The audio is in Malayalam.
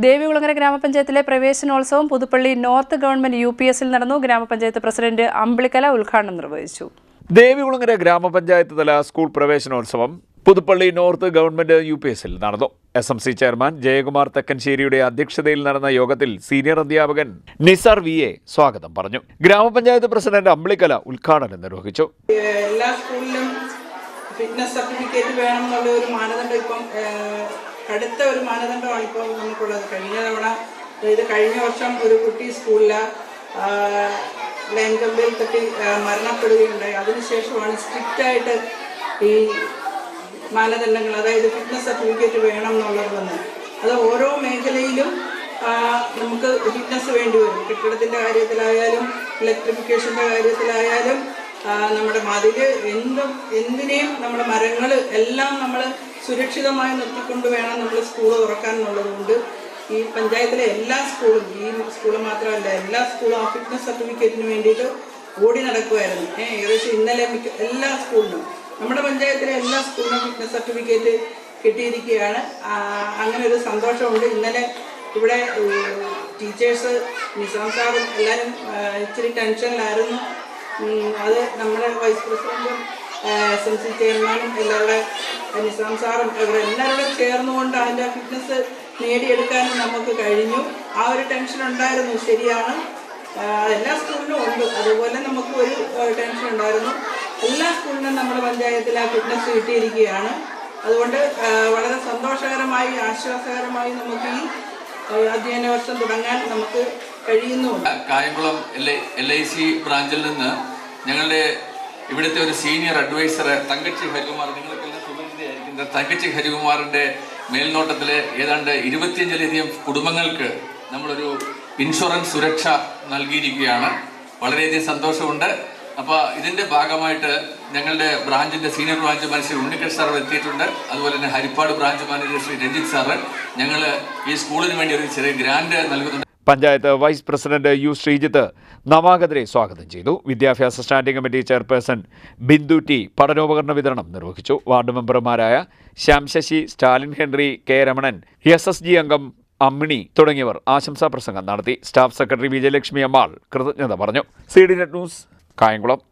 ദേവികുളങ്ങര ഗ്രാമപഞ്ചായത്തിലെ പ്രവേശനോത്സവം പുതുപ്പള്ളി നോർത്ത് ഗവൺമെന്റ് UPSൽ നടന്നു. ഗ്രാമപഞ്ചായത്ത് പ്രസിഡന്റ് അമ്പിളിക്കല ഉദ്ഘാടനം നിർവഹിച്ചു. ദേവികുളങ്ങര ഗ്രാമപഞ്ചായത്ത് തല സ്കൂൾ പ്രവേശനോത്സവം പുതുപ്പള്ളി നോർത്ത് ഗവൺമെന്റ് UPSൽ നടന്നു. SMC ചെയർമാൻ ജയകുമാർ തെക്കൻശ്ശേരിയുടെ അധ്യക്ഷതയിൽ നടന്ന യോഗത്തിൽ സീനിയർ അധ്യാപകൻ നിസാർ VA സ്വാഗതം പറഞ്ഞു. ഗ്രാമപഞ്ചായത്ത് പ്രസിഡന്റ് അമ്പിളിക്കല ഉദ്ഘാടനം നിർവഹിച്ചു. എല്ലാ സ്കൂളിലും ഫിറ്റ്നസ് സർട്ടിഫിക്കറ്റ് വേണം എന്നുള്ള ഒരു മാനദണ്ഡം ഇപ്പം അടുത്ത ഒരു മാനദണ്ഡമാണ് ഇപ്പോൾ നമുക്കുള്ളത്. കഴിഞ്ഞ വർഷം ഒരു കുട്ടി സ്കൂളിൽ ലൈൻ കമ്പിയിൽ തട്ടി മരണപ്പെടുകയുണ്ടായി. അതിനുശേഷമാണ് സ്ട്രിക്റ്റായിട്ട് ഈ മാനദണ്ഡങ്ങൾ, അതായത് ഫിറ്റ്നസ് സർട്ടിഫിക്കറ്റ് വേണം എന്നുള്ളത് വന്നത്. അത് ഓരോ മേഖലയിലും നമുക്ക് ഫിറ്റ്നസ് വേണ്ടി വരും. കെട്ടിടത്തിൻ്റെ കാര്യത്തിലായാലും ഇലക്ട്രിഫിക്കേഷൻ്റെ കാര്യത്തിലായാലും നമ്മുടെ മതില് എന്തിനേയും നമ്മുടെ മരങ്ങൾ എല്ലാം നമ്മൾ സുരക്ഷിതമായി നിർത്തിക്കൊണ്ട് വേണം നമ്മൾ സ്കൂൾ തുറക്കാൻ എന്നുള്ളതുകൊണ്ട് ഈ പഞ്ചായത്തിലെ എല്ലാ സ്കൂളും, ഈ സ്കൂൾ മാത്രമല്ല എല്ലാ സ്കൂളും ആ ഫിറ്റ്നസ് സർട്ടിഫിക്കറ്റിന് വേണ്ടിയിട്ട് ഓടി നടക്കുമായിരുന്നു. ഏകദേശം ഇന്നലെ എല്ലാ സ്കൂളിനും, നമ്മുടെ പഞ്ചായത്തിലെ എല്ലാ സ്കൂളിനും ഫിറ്റ്നസ് സർട്ടിഫിക്കറ്റ് കിട്ടിയിരിക്കുകയാണ്. അങ്ങനെ ഒരു സന്തോഷമുണ്ട്. ഇന്നലെ ഇവിടെ ടീച്ചേഴ്സ്, നിസാം സാറും എല്ലാവരും ഇച്ചിരി ടെൻഷനിലായിരുന്നു. അത് നമ്മുടെ വൈസ് പ്രസിഡന്റും SMC ചെയർമാനും എല്ലാവരുടെ നിസാം സാറും ഇവരെല്ലാവരും ചേർന്നുകൊണ്ട് അതിൻ്റെ ഫിറ്റ്നസ് നേടിയെടുക്കാനും നമുക്ക് കഴിഞ്ഞു. ആ ഒരു ടെൻഷൻ ഉണ്ടായിരുന്നു, ശരിയാണ്, എല്ലാ സ്കൂളിലും ഉണ്ട്. അതുപോലെ നമുക്ക് ഒരു ടെൻഷൻ ഉണ്ടായിരുന്നു. എല്ലാ സ്കൂളിനും നമ്മുടെ പഞ്ചായത്തിൽ ആ ഫിറ്റ്നസ് കിട്ടിയിരിക്കുകയാണ്. അതുകൊണ്ട് വളരെ സന്തോഷകരമായി ആശ്വാസകരമായി നമുക്ക് ഈ അധ്യയന വർഷം തുടങ്ങാൻ നമുക്ക് കഴിയുന്നുണ്ട്. കായംകുളം LIC ബ്രാഞ്ചിൽ നിന്ന് ഞങ്ങളുടെ ഇവിടുത്തെ ഒരു സീനിയർ അഡ്വൈസർ തങ്കച്ചി ഹരികുമാർ, നിങ്ങൾക്കെല്ലാം സുപരിചിതയായിരിക്കുന്നത് തങ്കച്ചി ഹരികുമാറിൻ്റെ മേൽനോട്ടത്തിൽ ഏതാണ്ട് 25ലധികം കുടുംബങ്ങൾക്ക് നമ്മളൊരു ഇൻഷുറൻസ് സുരക്ഷ നൽകിയിരിക്കുകയാണ്. വളരെയധികം സന്തോഷമുണ്ട്. അപ്പോൾ ഇതിൻ്റെ ഭാഗമായിട്ട് ഞങ്ങളുടെ ബ്രാഞ്ചിൻ്റെ senior branch manager Unnikrishnan sir എത്തിയിട്ടുണ്ട്. അതുപോലെ തന്നെ Harippad branch manager Shri Ranjith sir ഞങ്ങൾ ഈ സ്കൂളിന് വേണ്ടി ഒരു ചെറിയ ഗ്രാൻഡ് നൽകുന്നുണ്ട്. Panchayat vice president U Sreejith നവാഗതരെ സ്വാഗതം ചെയ്തു. വിദ്യാഭ്യാസ standing committee chairperson Bindu T പഠനോപകരണ വിതരണം നിർവഹിച്ചു. വാർഡ് മെമ്പർമാരായ Shyam Sasi, Stalin Henry, K Ramanan, SSG അംഗം അമ്മിണി തുടങ്ങിയവർ ആശംസാ പ്രസംഗം നടത്തി. സ്റ്റാഫ് സെക്രട്ടറി വിജയലക്ഷ്മി അമ്മാൾ കൃതജ്ഞത പറഞ്ഞു. CD net news, Kayamkulam.